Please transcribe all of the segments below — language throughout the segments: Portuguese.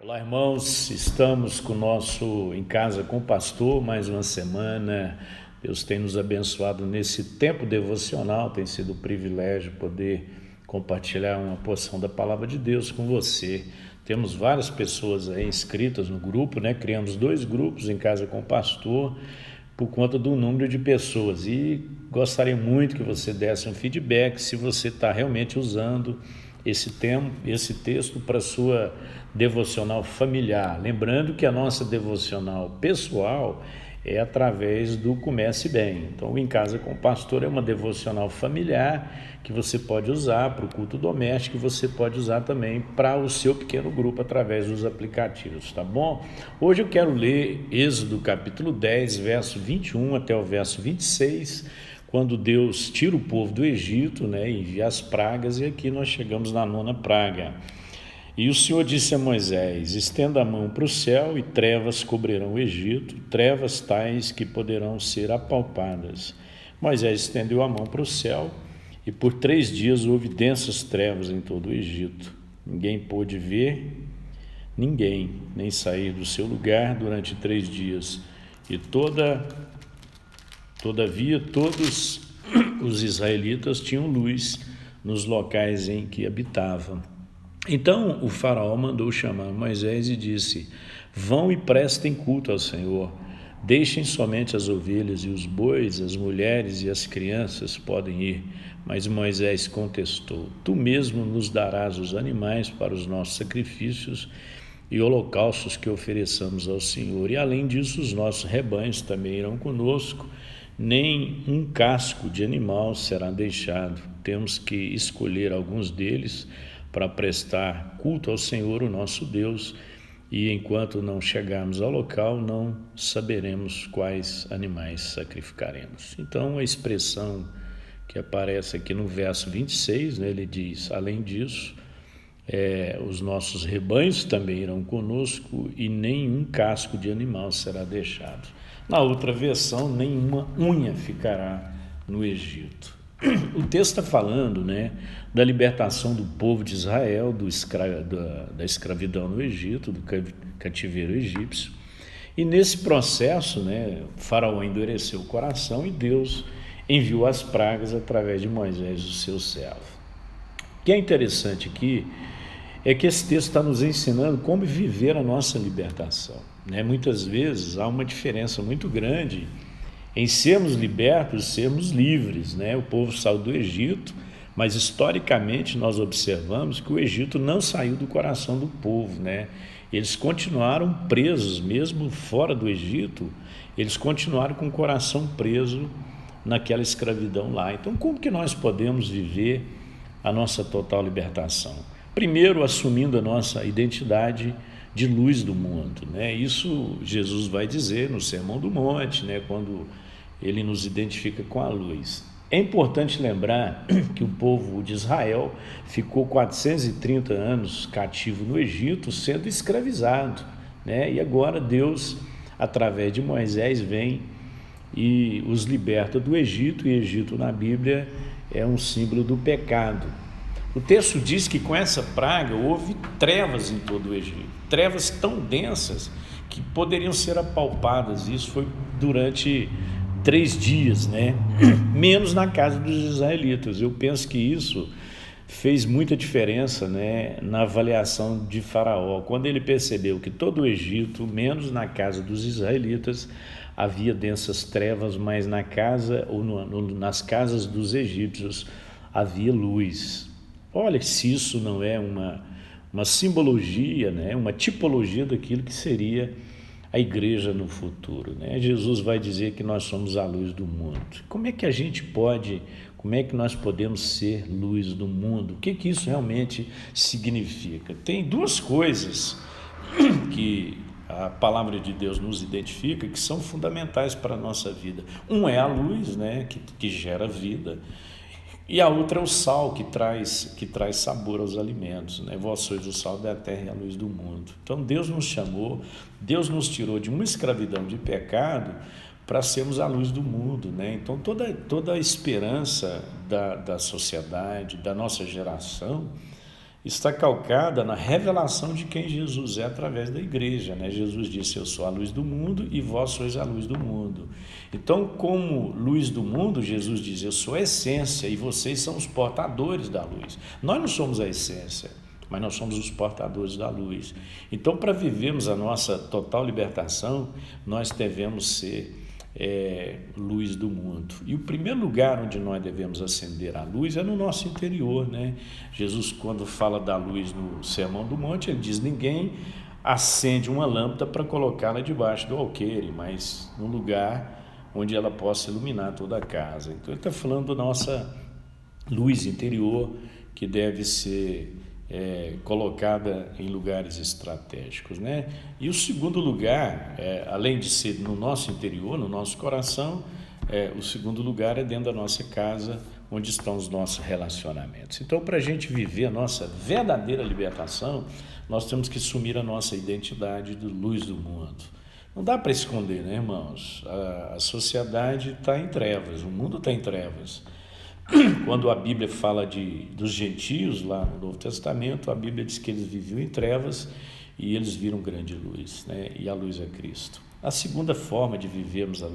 Olá, irmãos, estamos com o nosso Em Casa com o Pastor, mais uma semana. Deus tem nos abençoado nesse tempo devocional, tem sido um privilégio poder compartilhar uma porção da Palavra de Deus com você. Temos várias pessoas aí inscritas no grupo, né? Criamos 2 grupos Em Casa com o Pastor por conta do número de pessoas e gostaria muito que você desse um feedback se você está realmente usando esse texto para sua devocional familiar. Lembrando que a nossa devocional pessoal é através do Comece Bem. Então, o Em Casa com o Pastor é uma devocional familiar que você pode usar para o culto doméstico e você pode usar também para o seu pequeno grupo através dos aplicativos, tá bom? Hoje eu quero ler Êxodo capítulo 10, verso 21 até o verso 26, quando Deus tira o povo do Egito, né, e envia as pragas, e aqui nós chegamos na 9ª praga. E o Senhor disse a Moisés: estenda a mão para o céu e trevas cobrirão o Egito, trevas tais que poderão ser apalpadas. Moisés estendeu a mão para o céu e por 3 dias houve densas trevas em todo o Egito. Ninguém pôde ver ninguém, nem sair do seu lugar durante 3 dias. E Todavia, todos os israelitas tinham luz nos locais em que habitavam. Então o faraó mandou chamar Moisés e disse: vão e prestem culto ao Senhor. Deixem somente as ovelhas e os bois, as mulheres e as crianças podem ir. Mas Moisés contestou: tu mesmo nos darás os animais para os nossos sacrifícios e holocaustos que ofereçamos ao Senhor. E além disso, os nossos rebanhos também irão conosco. Nem um casco de animal será deixado. Temos que escolher alguns deles para prestar culto ao Senhor, o nosso Deus, e enquanto não chegarmos ao local, não saberemos quais animais sacrificaremos. Então, a expressão que aparece aqui no verso 26, né, ele diz: além disso, os nossos rebanhos também irão conosco e nenhum casco de animal será deixado. Na outra versão, nenhuma unha ficará no Egito. O texto está falando, né, da libertação do povo de Israel da escravidão no Egito, do cativeiro egípcio. E nesse processo, né, o faraó endureceu o coração e Deus enviou as pragas através de Moisés, o seu servo. O que é interessante aqui é que esse texto está nos ensinando como viver a nossa libertação, né? Muitas vezes há uma diferença muito grande em sermos libertos e sermos livres, né? O povo saiu do Egito, mas historicamente nós observamos que o Egito não saiu do coração do povo, né? Eles continuaram presos, mesmo fora do Egito, eles continuaram com o coração preso naquela escravidão lá. Então, como que nós podemos viver a nossa total libertação? Primeiro, assumindo a nossa identidade de luz do mundo, né? Isso Jesus vai dizer no Sermão do Monte, né? Quando ele nos identifica com a luz. É importante lembrar que o povo de Israel ficou 430 anos cativo no Egito, sendo escravizado, né? E agora Deus, através de Moisés, vem e os liberta do Egito, e Egito na Bíblia é um símbolo do pecado. O texto diz que com essa praga houve trevas em todo o Egito, trevas tão densas que poderiam ser apalpadas. Isso foi durante 3 dias, né? Menos na casa dos israelitas. Eu penso que isso fez muita diferença, né, na avaliação de Faraó, quando ele percebeu que todo o Egito, menos na casa dos israelitas, havia densas trevas, mas na casa ou nas casas dos egípcios havia luz. Olha, se isso não é uma simbologia, né? Uma tipologia daquilo que seria a igreja no futuro, né? Jesus vai dizer que nós somos a luz do mundo. Como é que nós podemos ser luz do mundo? O que isso realmente significa? Tem 2 coisas que a palavra de Deus nos identifica que são fundamentais para a nossa vida. Um é a luz, né? que gera vida. E a outra é o sal, que traz sabor aos alimentos, né? Vós sois o sal da terra e a luz do mundo. Então Deus nos chamou, Deus nos tirou de uma escravidão de pecado para sermos a luz do mundo, né? Então toda a esperança da sociedade, da nossa geração, está calcada na revelação de quem Jesus é através da igreja, né? Jesus disse: eu sou a luz do mundo e vós sois a luz do mundo. Então, como luz do mundo, Jesus diz: eu sou a essência e vocês são os portadores da luz. Nós não somos a essência, mas nós somos os portadores da luz. Então, para vivermos a nossa total libertação, nós devemos ser luz do mundo. E o primeiro lugar onde nós devemos acender a luz é no nosso interior, né? Jesus, quando fala da luz no Sermão do Monte, ele diz: ninguém acende uma lâmpada para colocá-la debaixo do alqueire, mas num lugar onde ela possa iluminar toda a casa. Então ele está falando da nossa luz interior, que deve ser colocada em lugares estratégicos, né? E o segundo lugar, além de ser no nosso interior, no nosso coração, o segundo lugar é dentro da nossa casa, onde estão os nossos relacionamentos. Então, para a gente viver a nossa verdadeira libertação, nós temos que assumir a nossa identidade de luz do mundo. Não dá para esconder, né, irmãos? A sociedade está em trevas, o mundo está em trevas. Quando a Bíblia fala dos gentios, lá no Novo Testamento, a Bíblia diz que eles viviam em trevas e eles viram grande luz, né? E a luz é Cristo. A segunda forma de vivermos a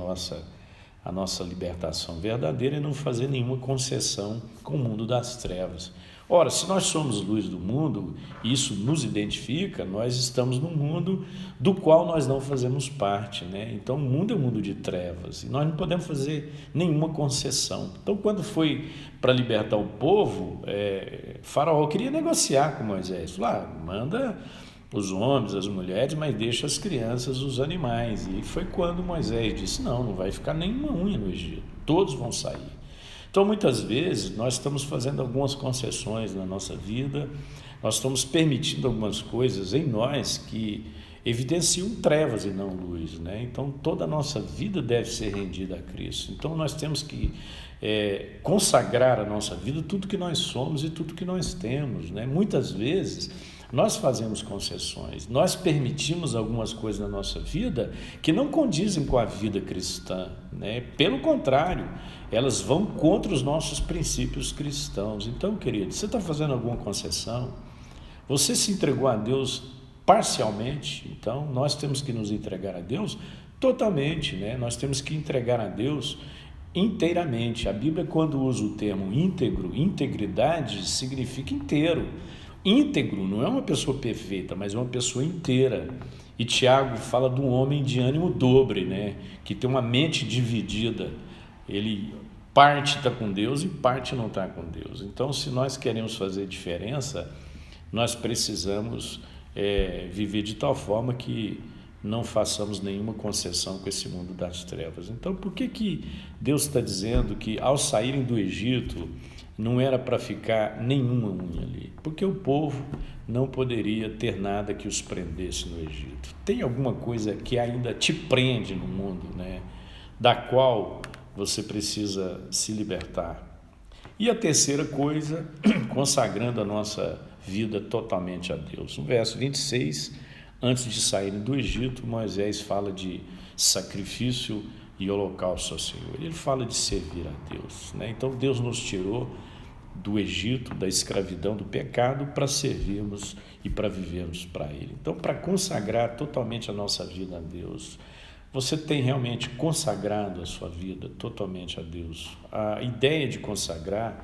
nossa libertação verdadeira é não fazer nenhuma concessão com o mundo das trevas. Ora, se nós somos luz do mundo, isso nos identifica, nós estamos num mundo do qual nós não fazemos parte, né? Então o mundo é um mundo de trevas e nós não podemos fazer nenhuma concessão. Então, quando foi para libertar o povo, Faraó queria negociar com Moisés, falou: manda os homens, as mulheres, mas deixa as crianças, os animais. E foi quando Moisés disse: não vai ficar nenhuma unha no Egito, todos vão sair. Então, muitas vezes, nós estamos fazendo algumas concessões na nossa vida, nós estamos permitindo algumas coisas em nós que evidenciam trevas e não luz, né? Então, toda a nossa vida deve ser rendida a Cristo. Então, nós temos que consagrar a nossa vida, tudo que nós somos e tudo que nós temos, né? Muitas vezes, nós fazemos concessões, nós permitimos algumas coisas na nossa vida que não condizem com a vida cristã, né? Pelo contrário, elas vão contra os nossos princípios cristãos. Então, querido, você está fazendo alguma concessão? Você se entregou a Deus parcialmente? Então, nós temos que nos entregar a Deus totalmente, né? Nós temos que entregar a Deus inteiramente. A Bíblia, quando usa o termo íntegro, integridade significa inteiro. Íntegro não é uma pessoa perfeita, mas é uma pessoa inteira. E Tiago fala de um homem de ânimo dobre, né? Que tem uma mente dividida. Ele parte está com Deus e parte não está com Deus. Então, se nós queremos fazer diferença, nós precisamos viver de tal forma que não façamos nenhuma concessão com esse mundo das trevas. Então, por que Deus está dizendo que ao saírem do Egito não era para ficar nenhuma unha ali? Porque o povo não poderia ter nada que os prendesse no Egito. Tem alguma coisa que ainda te prende no mundo, né? Da qual você precisa se libertar. E a terceira coisa, consagrando a nossa vida totalmente a Deus. No verso 26, antes de saírem do Egito, Moisés fala de sacrifício e holocausto ao Senhor. Ele fala de servir a Deus, né? Então Deus nos tirou do Egito, da escravidão, do pecado, para servirmos e para vivermos para Ele. Então, para consagrar totalmente a nossa vida a Deus, você tem realmente consagrado a sua vida totalmente a Deus? A ideia de consagrar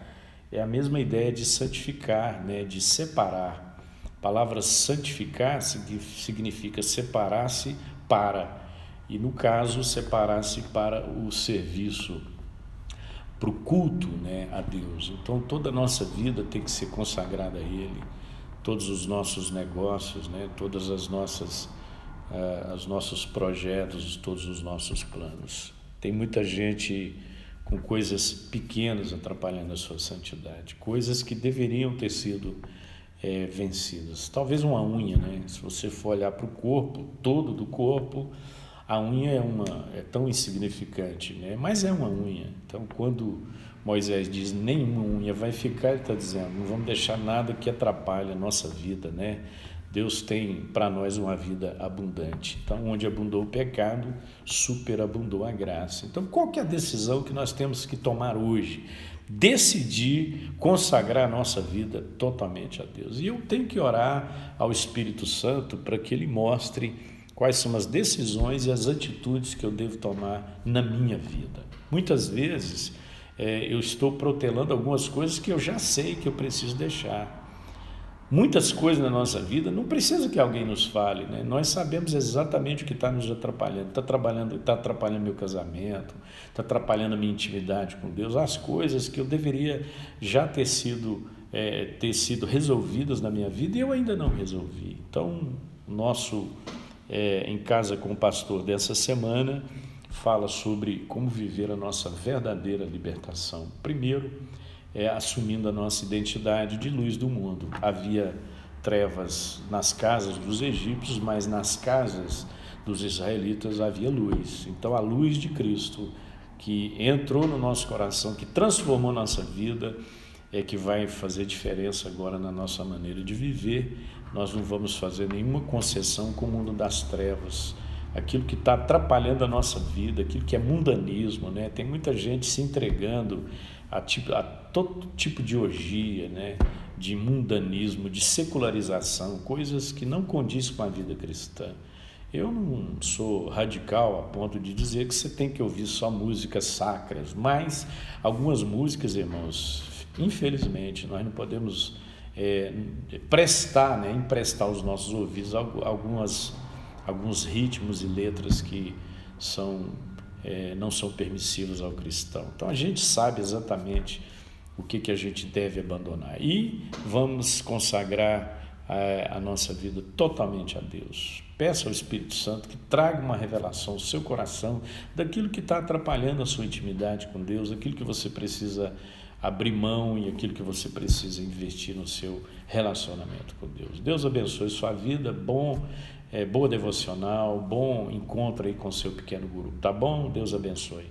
é a mesma ideia de santificar, né? De separar. A palavra santificar significa separar-se para, e no caso, separar-se para o serviço, para o culto, né, a Deus. Então, toda a nossa vida tem que ser consagrada a Ele, todos os nossos negócios, né? Todas os nossos projetos, todos os nossos planos. Tem muita gente com coisas pequenas atrapalhando a sua santidade, coisas que deveriam ter sido vencidas. Talvez uma unha, né? Se você for olhar para o corpo, todo do corpo, a unha é tão insignificante, né? Mas é uma unha. Então, quando Moisés diz nenhuma unha vai ficar, ele está dizendo, não vamos deixar nada que atrapalhe a nossa vida, né? Deus tem para nós uma vida abundante. Então, onde abundou o pecado, superabundou a graça. Então, qual que é a decisão que nós temos que tomar hoje? decidir consagrar a nossa vida totalmente a Deus. E eu tenho que orar ao Espírito Santo para que Ele mostre quais são as decisões e as atitudes que eu devo tomar na minha vida. Muitas vezes eu estou protelando algumas coisas que eu já sei que eu preciso deixar. Muitas coisas na nossa vida não precisa que alguém nos fale, né? Nós sabemos exatamente o que está nos atrapalhando. Está atrapalhando meu casamento, está atrapalhando a minha intimidade com Deus, as coisas que eu deveria já ter sido resolvidas na minha vida e eu ainda não resolvi. Então, nosso Em Casa com o Pastor dessa semana fala sobre como viver a nossa verdadeira libertação. Primeiro, assumindo a nossa identidade de luz do mundo. Havia trevas nas casas dos egípcios, mas nas casas dos israelitas havia luz. Então a luz de Cristo que entrou no nosso coração, que transformou nossa vida, que vai fazer diferença agora na nossa maneira de viver. Nós não vamos fazer nenhuma concessão com o mundo das trevas, aquilo que está atrapalhando a nossa vida, aquilo que é mundanismo, né? Tem muita gente se entregando a todo tipo de orgia, né? De mundanismo, de secularização, coisas que não condiz com a vida cristã. Eu não sou radical a ponto de dizer que você tem que ouvir só músicas sacras, mas algumas músicas, irmãos, infelizmente, nós não podemos emprestar aos nossos ouvidos alguns ritmos e letras que não são permissivos ao cristão. Então a gente sabe exatamente o que a gente deve abandonar e vamos consagrar a nossa vida totalmente a Deus. Peça ao Espírito Santo que traga uma revelação ao seu coração daquilo que está atrapalhando a sua intimidade com Deus, aquilo que você precisa abrir mão e aquilo que você precisa investir no seu relacionamento com Deus. Deus abençoe sua vida, boa devocional, bom encontro aí com seu pequeno grupo, tá bom? Deus abençoe.